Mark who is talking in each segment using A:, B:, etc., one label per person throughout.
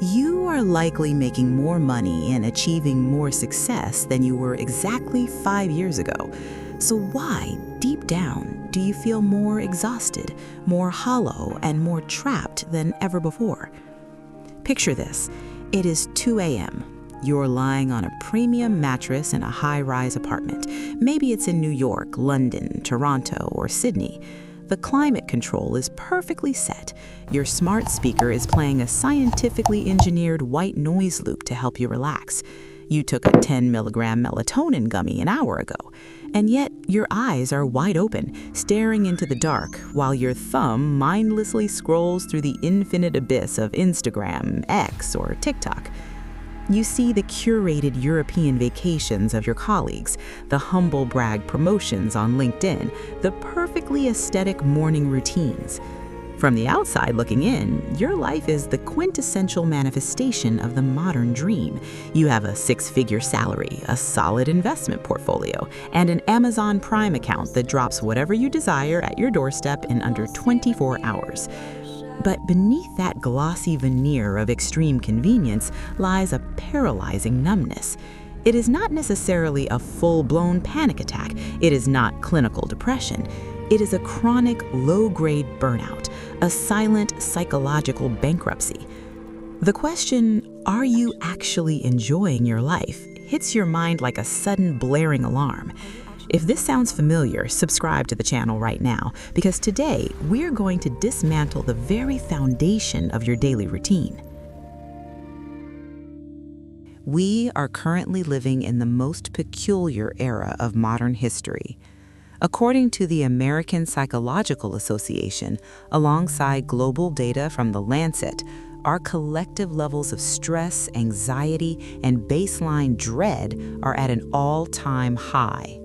A: You are likely making more money and achieving more success than you were exactly 5 years ago. So why, deep down, do you feel more exhausted, more hollow, and more trapped than ever before? Picture this. It is 2 a.m. You're lying on a premium mattress in a high-rise apartment. Maybe it's in New York, London, Toronto, or Sydney. The climate control is perfectly set. Your smart speaker is playing a scientifically engineered white noise loop to help you relax. You took a 10-milligram melatonin gummy an hour ago, and yet your eyes are wide open, staring into the dark, while your thumb mindlessly scrolls through the infinite abyss of Instagram, X, or TikTok. You see the curated European vacations of your colleagues, the humble brag promotions on LinkedIn, the perfectly aesthetic morning routines. From the outside looking in, your life is the quintessential manifestation of the modern dream. You have a 6-figure salary, a solid investment portfolio, and an Amazon Prime account that drops whatever you desire at your doorstep in under 24 hours. But beneath that glossy veneer of extreme convenience lies a paralyzing numbness. It is not necessarily a full-blown panic attack. It is not clinical depression. It is a chronic, low-grade burnout, a silent psychological bankruptcy. The question, are you actually enjoying your life, hits your mind like a sudden blaring alarm. If this sounds familiar, subscribe to the channel right now, because today we're going to dismantle the very foundation of your daily routine. We are currently living in the most peculiar era of modern history. According to the American Psychological Association, alongside global data from The Lancet, our collective levels of stress, anxiety, and baseline dread are at an all-time high.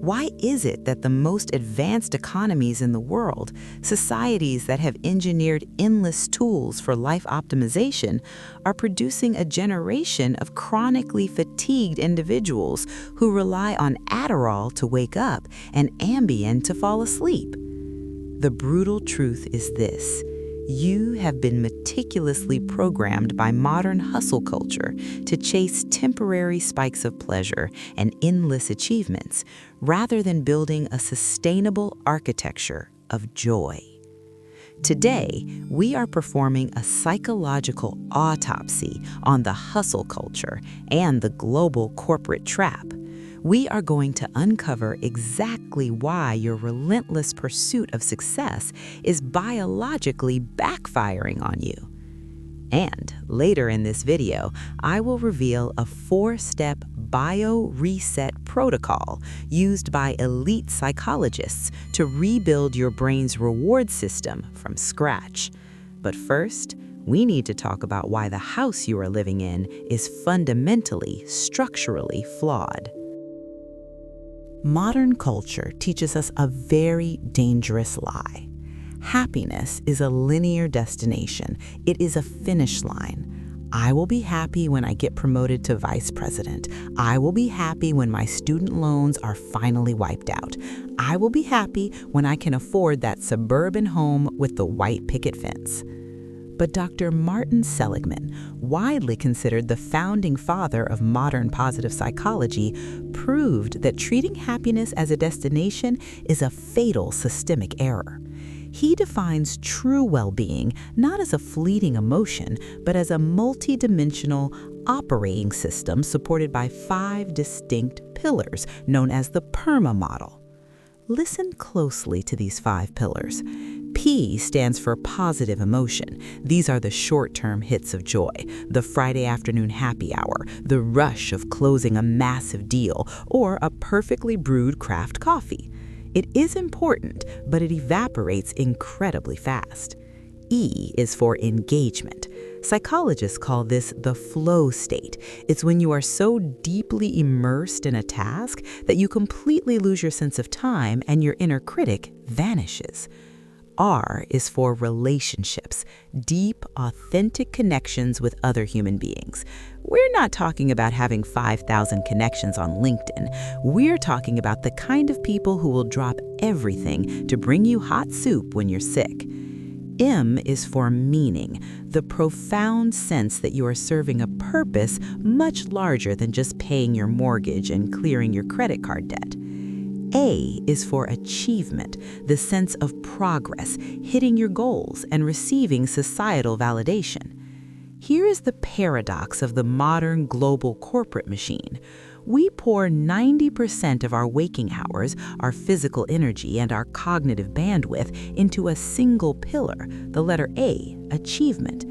A: Why is it that the most advanced economies in the world, societies that have engineered endless tools for life optimization, are producing a generation of chronically fatigued individuals who rely on Adderall to wake up and Ambien to fall asleep? The brutal truth is this. You have been meticulously programmed by modern hustle culture to chase temporary spikes of pleasure and endless achievements, rather than building a sustainable architecture of joy. Today, we are performing a psychological autopsy on the hustle culture and the global corporate trap. We are going to uncover exactly why your relentless pursuit of success is biologically backfiring on you. And later in this video, I will reveal a 4-step bio-reset protocol used by elite psychologists to rebuild your brain's reward system from scratch. But first, we need to talk about why the house you are living in is fundamentally, structurally flawed. Modern culture teaches us a very dangerous lie. Happiness is a linear destination. It is a finish line. I will be happy when I get promoted to vice president. I will be happy when my student loans are finally wiped out. I will be happy when I can afford that suburban home with the white picket fence. But Dr. Martin Seligman, widely considered the founding father of modern positive psychology, proved that treating happiness as a destination is a fatal systemic error. He defines true well-being not as a fleeting emotion, but as a multidimensional operating system supported by 5 distinct pillars known as the PERMA model. Listen closely to these 5 pillars. P stands for positive emotion. These are the short-term hits of joy, the Friday afternoon happy hour, the rush of closing a massive deal, or a perfectly brewed craft coffee. It is important, but it evaporates incredibly fast. E is for engagement. Psychologists call this the flow state. It's when you are so deeply immersed in a task that you completely lose your sense of time and your inner critic vanishes. R is for relationships, deep, authentic connections with other human beings. We're not talking about having 5,000 connections on LinkedIn. We're talking about the kind of people who will drop everything to bring you hot soup when you're sick. M is for meaning, the profound sense that you are serving a purpose much larger than just paying your mortgage and clearing your credit card debt. A is for achievement, the sense of progress, hitting your goals and receiving societal validation. Here is the paradox of the modern global corporate machine. We pour 90% of our waking hours, our physical energy, and our cognitive bandwidth into a single pillar, the letter A, achievement.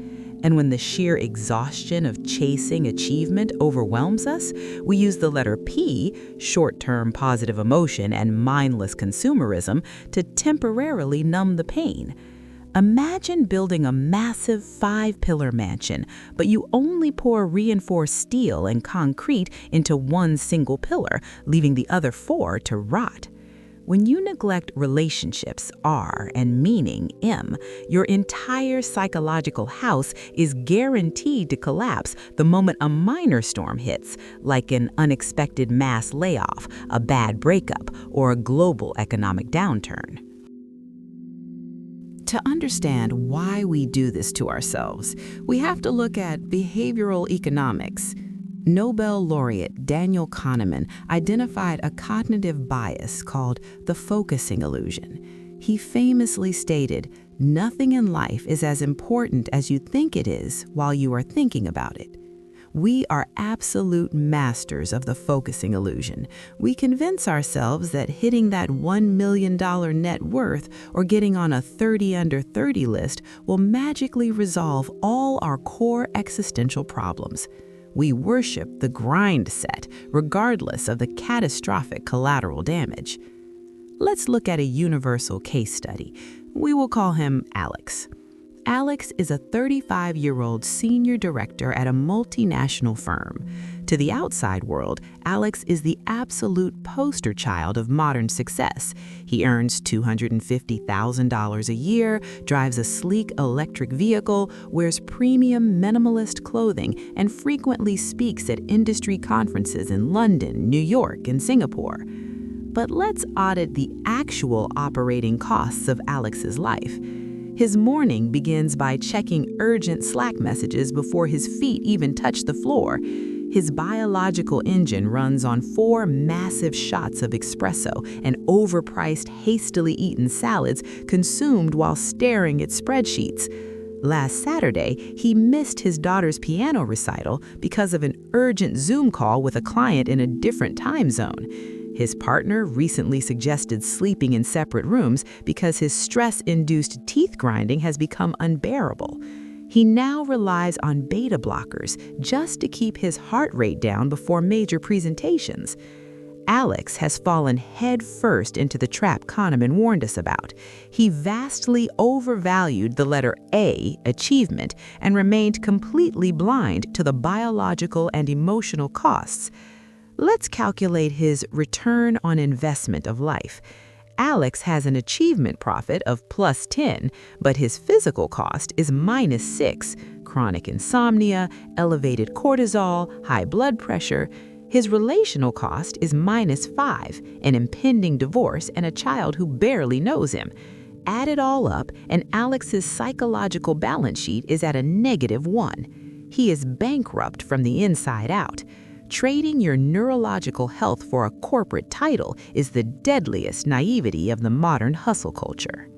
A: And when the sheer exhaustion of chasing achievement overwhelms us, we use the letter P, short-term positive emotion and mindless consumerism, to temporarily numb the pain. Imagine building a massive 5-pillar mansion, but you only pour reinforced steel and concrete into one single pillar, leaving the other 4 to rot. When you neglect relationships, R, and meaning, M, your entire psychological house is guaranteed to collapse the moment a minor storm hits, like an unexpected mass layoff, a bad breakup, or a global economic downturn. To understand why we do this to ourselves, we have to look at behavioral economics. Nobel laureate Daniel Kahneman identified a cognitive bias called the focusing illusion. He famously stated, "Nothing in life is as important as you think it is while you are thinking about it." We are absolute masters of the focusing illusion. We convince ourselves that hitting that $1 million net worth or getting on a 30 under 30 list will magically resolve all our core existential problems. We worship the grind set, regardless of the catastrophic collateral damage. Let's look at a universal case study. We will call him Alex. Alex is a 35-year-old senior director at a multinational firm. To the outside world, Alex is the absolute poster child of modern success. He earns $250,000 a year, drives a sleek electric vehicle, wears premium minimalist clothing, and frequently speaks at industry conferences in London, New York, and Singapore. But let's audit the actual operating costs of Alex's life. His morning begins by checking urgent Slack messages before his feet even touch the floor. His biological engine runs on 4 massive shots of espresso and overpriced, hastily eaten salads consumed while staring at spreadsheets. Last Saturday, he missed his daughter's piano recital because of an urgent Zoom call with a client in a different time zone. His partner recently suggested sleeping in separate rooms because his stress-induced teeth grinding has become unbearable. He now relies on beta blockers just to keep his heart rate down before major presentations. Alex has fallen headfirst into the trap Kahneman warned us about. He vastly overvalued the letter A, achievement, and remained completely blind to the biological and emotional costs. Let's calculate his return on investment of life. Alex has an achievement profit of +10, but his physical cost is -6. Chronic insomnia, elevated cortisol, high blood pressure. His relational cost is -5, an impending divorce and a child who barely knows him. Add it all up, and Alex's psychological balance sheet is at a -1. He is bankrupt from the inside out. Trading your neurological health for a corporate title is the deadliest naivety of the modern hustle culture.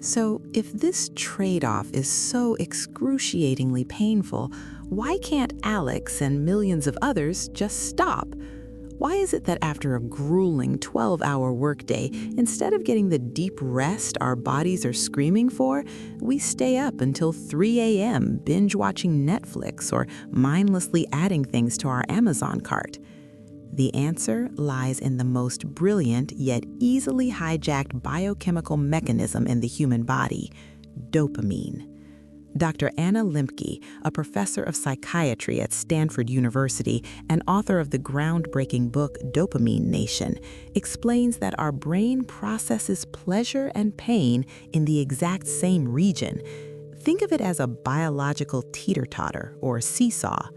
A: So, if this trade-off is so excruciatingly painful, why can't Alex and millions of others just stop? Why is it that after a grueling 12-hour workday, instead of getting the deep rest our bodies are screaming for, we stay up until 3 a.m. binge-watching Netflix or mindlessly adding things to our Amazon cart? The answer lies in the most brilliant yet easily hijacked biochemical mechanism in the human body: dopamine. Dr. Anna Lembke, a professor of psychiatry at Stanford University and author of the groundbreaking book Dopamine Nation, explains that our brain processes pleasure and pain in the exact same region. Think of it as a biological teeter-totter or seesaw.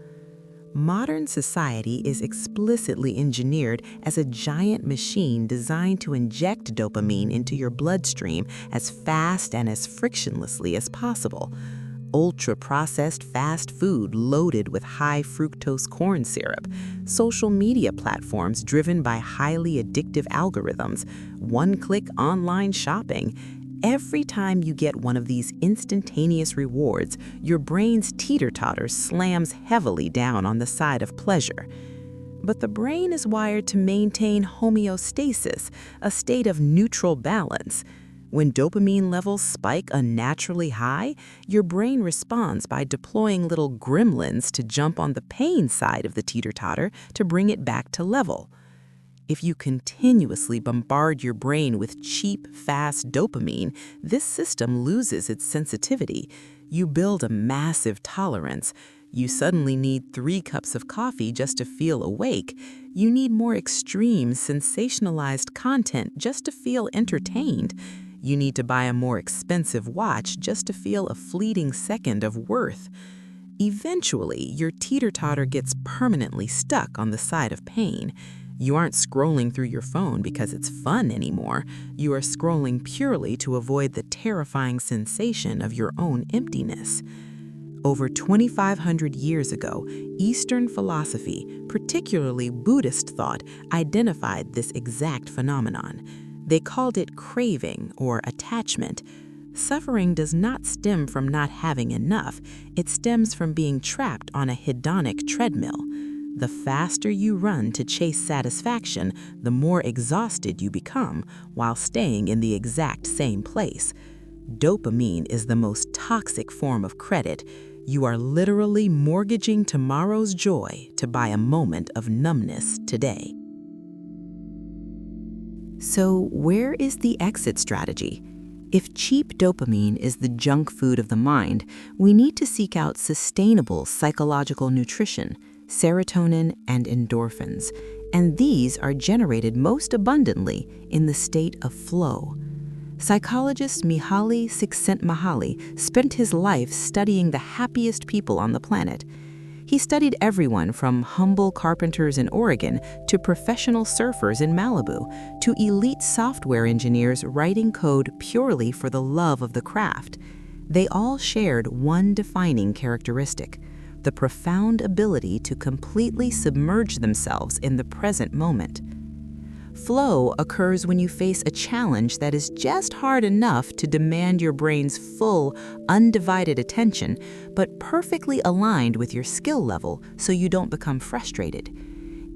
A: Modern society is explicitly engineered as a giant machine designed to inject dopamine into your bloodstream as fast and as frictionlessly as possible. Ultra-processed fast food loaded with high fructose corn syrup, social media platforms driven by highly addictive algorithms, one-click online shopping. Every time you get one of these instantaneous rewards, your brain's teeter-totter slams heavily down on the side of pleasure. But the brain is wired to maintain homeostasis, a state of neutral balance. When dopamine levels spike unnaturally high, your brain responds by deploying little gremlins to jump on the pain side of the teeter-totter to bring it back to level. If you continuously bombard your brain with cheap, fast dopamine, this system loses its sensitivity. You build a massive tolerance. You suddenly need 3 cups of coffee just to feel awake. You need more extreme, sensationalized content just to feel entertained. You need to buy a more expensive watch just to feel a fleeting second of worth. Eventually, your teeter-totter gets permanently stuck on the side of pain. You aren't scrolling through your phone because it's fun anymore. You are scrolling purely to avoid the terrifying sensation of your own emptiness. Over 2,500 years ago, Eastern philosophy, particularly Buddhist thought, identified this exact phenomenon. They called it craving or attachment. Suffering does not stem from not having enough. It stems from being trapped on a hedonic treadmill. The faster you run to chase satisfaction, the more exhausted you become while staying in the exact same place. Dopamine is the most toxic form of credit. You are literally mortgaging tomorrow's joy to buy a moment of numbness today. So, where is the exit strategy? If cheap dopamine is the junk food of the mind, we need to seek out sustainable psychological nutrition, serotonin and endorphins, and these are generated most abundantly in the state of flow. Psychologist Mihaly Csikszentmihalyi spent his life studying the happiest people on the planet. He studied everyone from humble carpenters in Oregon to professional surfers in Malibu to elite software engineers writing code purely for the love of the craft. They all shared one defining characteristic: the profound ability to completely submerge themselves in the present moment. Flow occurs when you face a challenge that is just hard enough to demand your brain's full, undivided attention, but perfectly aligned with your skill level so you don't become frustrated.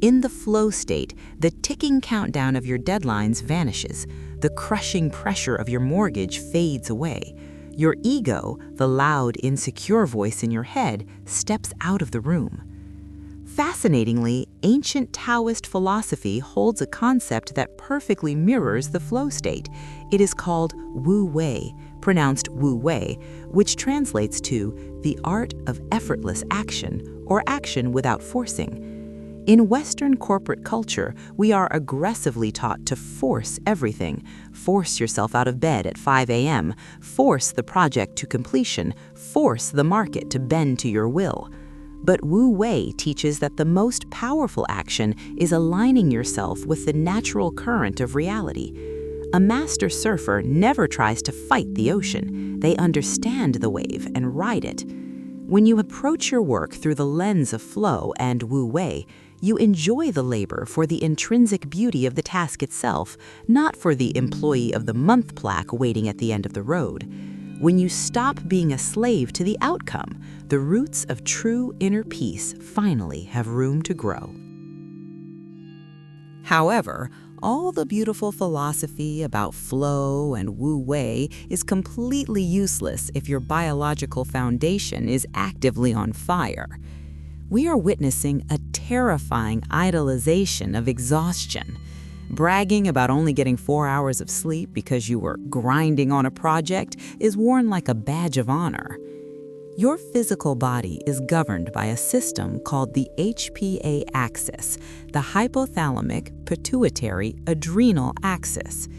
A: In the flow state, the ticking countdown of your deadlines vanishes. The crushing pressure of your mortgage fades away. Your ego, the loud, insecure voice in your head, steps out of the room. Fascinatingly, ancient Taoist philosophy holds a concept that perfectly mirrors the flow state. It is called Wu Wei, pronounced Wu Wei, which translates to the art of effortless action or action without forcing. In Western corporate culture, we are aggressively taught to force everything. Force yourself out of bed at 5 a.m., force the project to completion, force the market to bend to your will. But Wu Wei teaches that the most powerful action is aligning yourself with the natural current of reality. A master surfer never tries to fight the ocean. They understand the wave and ride it. When you approach your work through the lens of flow and Wu Wei, you enjoy the labor for the intrinsic beauty of the task itself, not for the employee of the month plaque waiting at the end of the road. When you stop being a slave to the outcome, the roots of true inner peace finally have room to grow. However, all the beautiful philosophy about flow and Wu Wei is completely useless if your biological foundation is actively on fire. We are witnessing a terrifying idolization of exhaustion. Bragging about only getting 4 hours of sleep because you were grinding on a project is worn like a badge of honor. Your physical body is governed by a system called the HPA axis, the hypothalamic pituitary adrenal axis.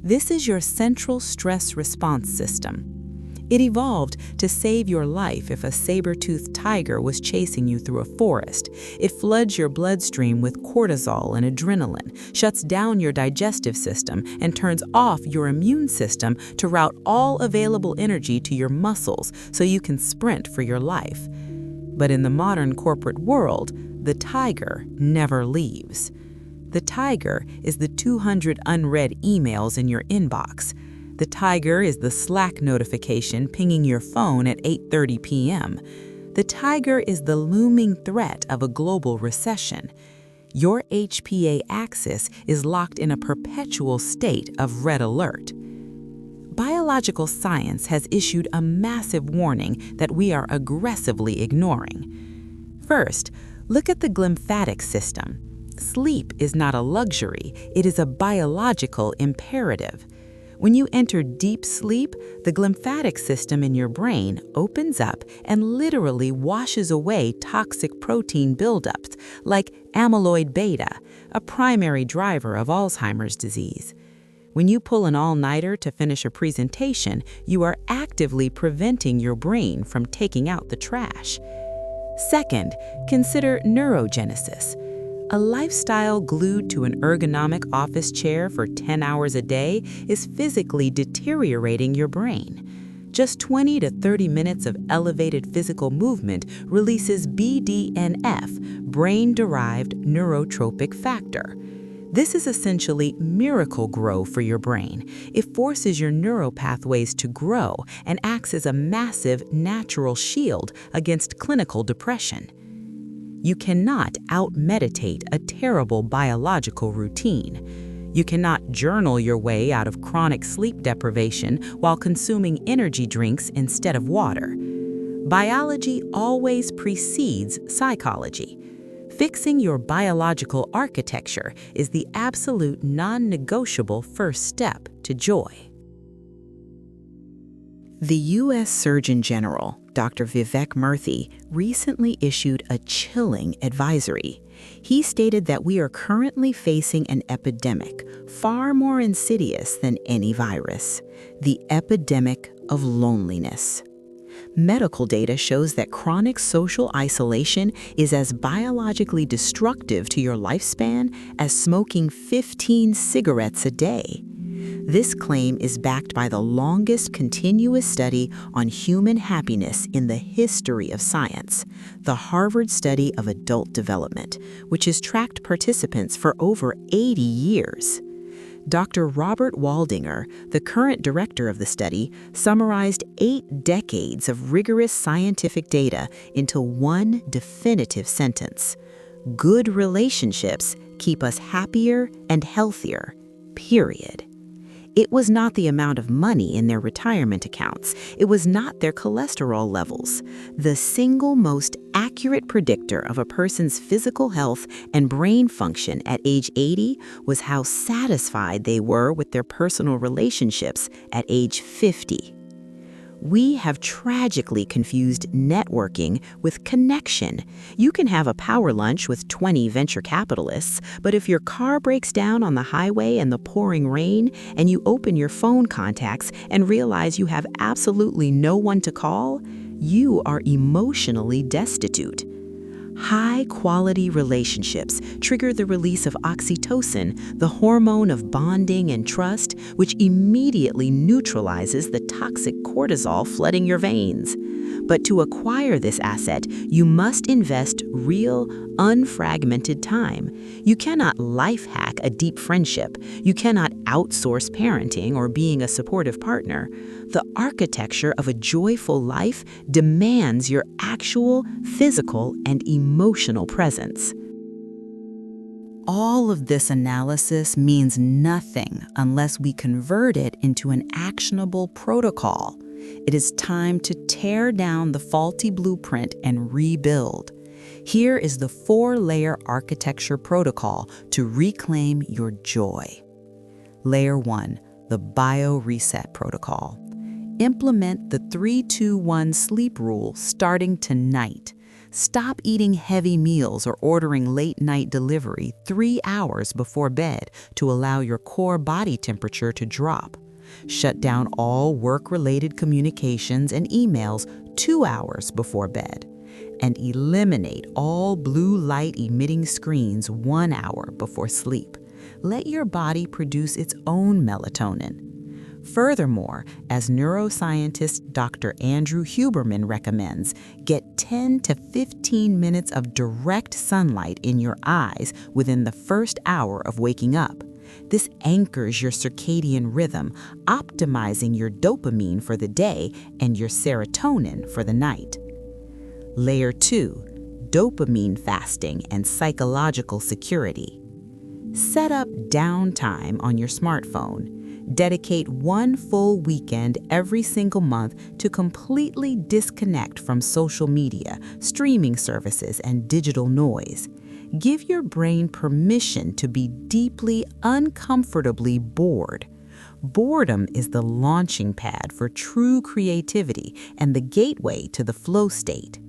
A: This is your central stress response system. It evolved to save your life if a saber-toothed tiger was chasing you through a forest. It floods your bloodstream with cortisol and adrenaline, shuts down your digestive system, and turns off your immune system to route all available energy to your muscles so you can sprint for your life. But in the modern corporate world, the tiger never leaves. The tiger is the 200 unread emails in your inbox. The tiger is the Slack notification pinging your phone at 8:30 p.m. The tiger is the looming threat of a global recession. Your HPA axis is locked in a perpetual state of red alert. Biological science has issued a massive warning that we are aggressively ignoring. First, look at the glymphatic system. Sleep is not a luxury, it is a biological imperative. When you enter deep sleep, the glymphatic system in your brain opens up and literally washes away toxic protein buildups like amyloid beta, a primary driver of Alzheimer's disease. When you pull an all-nighter to finish a presentation, you are actively preventing your brain from taking out the trash. Second, consider neurogenesis. A lifestyle glued to an ergonomic office chair for 10 hours a day is physically deteriorating your brain. Just 20 to 30 minutes of elevated physical movement releases BDNF, brain-derived neurotropic factor. This is essentially miracle grow for your brain. It forces your neural pathways to grow and acts as a massive natural shield against clinical depression. You cannot out-meditate a terrible biological routine. You cannot journal your way out of chronic sleep deprivation while consuming energy drinks instead of water. Biology always precedes psychology. Fixing your biological architecture is the absolute non-negotiable first step to joy. The U.S. Surgeon General, Dr. Vivek Murthy, recently issued a chilling advisory. He stated that we are currently facing an epidemic far more insidious than any virus, the epidemic of loneliness. Medical data shows that chronic social isolation is as biologically destructive to your lifespan as smoking 15 cigarettes a day. This claim is backed by the longest continuous study on human happiness in the history of science, the Harvard Study of Adult Development, which has tracked participants for over 80 years. Dr. Robert Waldinger, the current director of the study, summarized 8 decades of rigorous scientific data into one definitive sentence: good relationships keep us happier and healthier, period. It was not the amount of money in their retirement accounts. It was not their cholesterol levels. The single most accurate predictor of a person's physical health and brain function at age 80 was how satisfied they were with their personal relationships at age 50. We have tragically confused networking with connection. You can have a power lunch with 20 venture capitalists, but if your car breaks down on the highway in the pouring rain and you open your phone contacts and realize you have absolutely no one to call, you are emotionally destitute. High-quality relationships trigger the release of oxytocin, the hormone of bonding and trust, which immediately neutralizes the toxic cortisol flooding your veins. But to acquire this asset, you must invest real, unfragmented time. You cannot life hack a deep friendship. You cannot outsource parenting or being a supportive partner. The architecture of a joyful life demands your actual physical and emotional presence. All of this analysis means nothing unless we convert it into an actionable protocol. It is time to tear down the faulty blueprint and rebuild. Here is the 4-layer architecture protocol to reclaim your joy. Layer 1, the Bio-Reset Protocol. Implement the 3-2-1 sleep rule starting tonight. Stop eating heavy meals or ordering late-night delivery 3 hours before bed to allow your core body temperature to drop. Shut down all work-related communications and emails 2 hours before bed. And eliminate all blue light-emitting screens 1 hour before sleep. Let your body produce its own melatonin. Furthermore, as neuroscientist Dr. Andrew Huberman recommends, get 10 to 15 minutes of direct sunlight in your eyes within the first hour of waking up. This anchors your circadian rhythm, optimizing your dopamine for the day and your serotonin for the night. Layer 2, dopamine fasting and psychological security. Set up downtime on your smartphone. Dedicate one full weekend every single month to completely disconnect from social media, streaming services, and digital noise. Give your brain permission to be deeply, uncomfortably bored. Boredom is the launching pad for true creativity and the gateway to the flow state.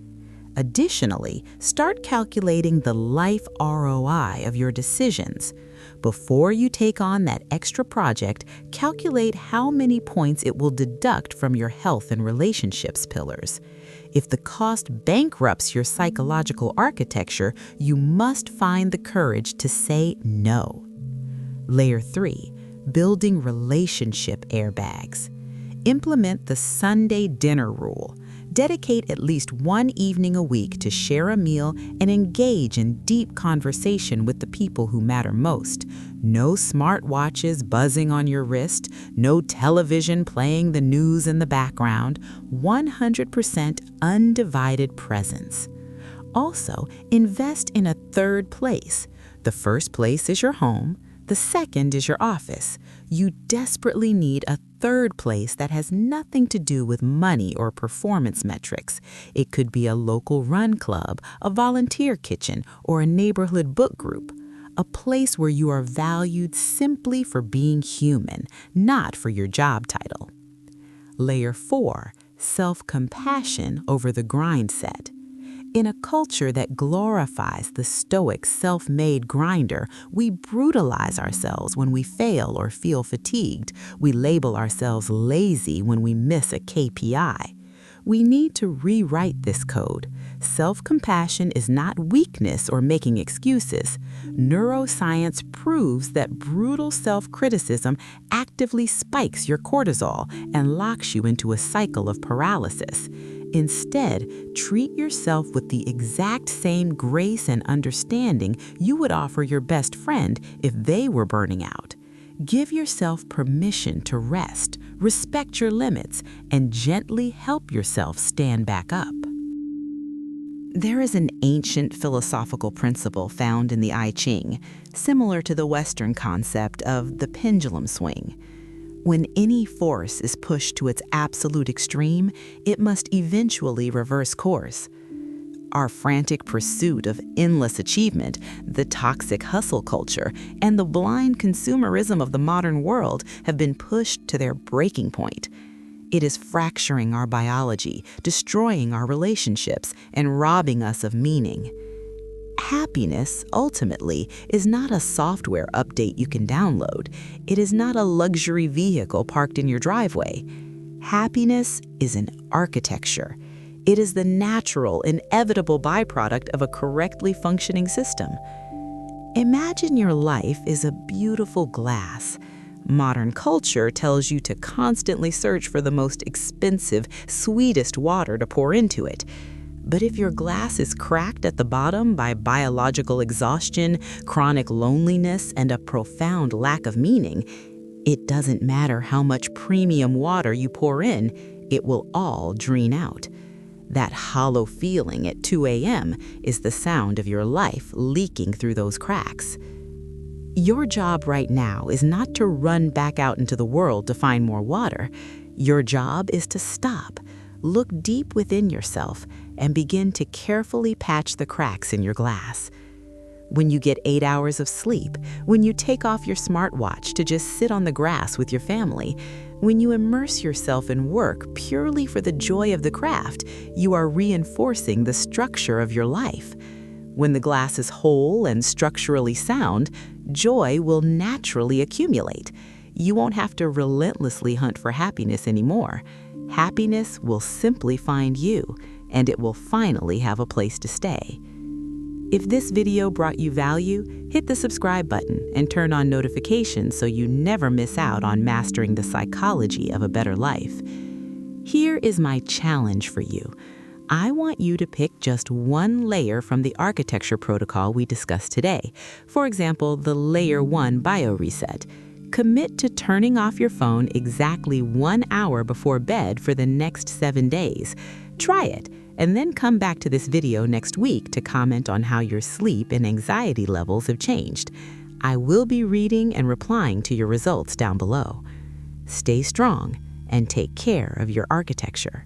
A: Additionally, start calculating the life ROI of your decisions. Before you take on that extra project, calculate how many points it will deduct from your health and relationships pillars. If the cost bankrupts your psychological architecture, you must find the courage to say no. Layer 3, building relationship airbags. Implement the Sunday dinner rule. Dedicate at least one evening a week to share a meal and engage in deep conversation with the people who matter most. No smartwatches buzzing on your wrist, no television playing the news in the background, 100% undivided presence. Also, invest in a third place. The first place is your home. The second is your office. You desperately need a third place that has nothing to do with money or performance metrics. It could be a local run club, a volunteer kitchen, or a neighborhood book group. A place where you are valued simply for being human, not for your job title. Layer 4, self-compassion over the grind set. In a culture that glorifies the stoic, self-made grinder, we brutalize ourselves when we fail or feel fatigued. We label ourselves lazy when we miss a KPI. We need to rewrite this code. Self-compassion is not weakness or making excuses. Neuroscience proves that brutal self-criticism actively spikes your cortisol and locks you into a cycle of paralysis. Instead, treat yourself with the exact same grace and understanding you would offer your best friend if they were burning out. Give yourself permission to rest, respect your limits, and gently help yourself stand back up. There is an ancient philosophical principle found in the I Ching, similar to the Western concept of the pendulum swing. When any force is pushed to its absolute extreme, it must eventually reverse course. Our frantic pursuit of endless achievement, the toxic hustle culture, and the blind consumerism of the modern world have been pushed to their breaking point. It is fracturing our biology, destroying our relationships, and robbing us of meaning. Happiness, ultimately, is not a software update you can download. It is not a luxury vehicle parked in your driveway. Happiness is an architecture. It is the natural, inevitable byproduct of a correctly functioning system. Imagine your life is a beautiful glass. Modern culture tells you to constantly search for the most expensive, sweetest water to pour into it. But if your glass is cracked at the bottom by biological exhaustion, chronic loneliness, and a profound lack of meaning, it doesn't matter how much premium water you pour in, it will all drain out. That hollow feeling at 2 a.m. is the sound of your life leaking through those cracks. Your job right now is not to run back out into the world to find more water. Your job is to stop, look deep within yourself, and begin to carefully patch the cracks in your glass. When you get 8 hours of sleep, when you take off your smartwatch to just sit on the grass with your family, when you immerse yourself in work purely for the joy of the craft, you are reinforcing the structure of your life. When the glass is whole and structurally sound, joy will naturally accumulate. You won't have to relentlessly hunt for happiness anymore. Happiness will simply find you, and it will finally have a place to stay. If this video brought you value, hit the subscribe button and turn on notifications so you never miss out on mastering the psychology of a better life. Here is my challenge for you. I want you to pick just one layer from the architecture protocol we discussed today. For example, the Layer 1 Bio Reset. Commit to turning off your phone exactly 1 hour before bed for the next 7 days. Try it, and then come back to this video next week to comment on how your sleep and anxiety levels have changed. I will be reading and replying to your results down below. Stay strong and take care of your architecture.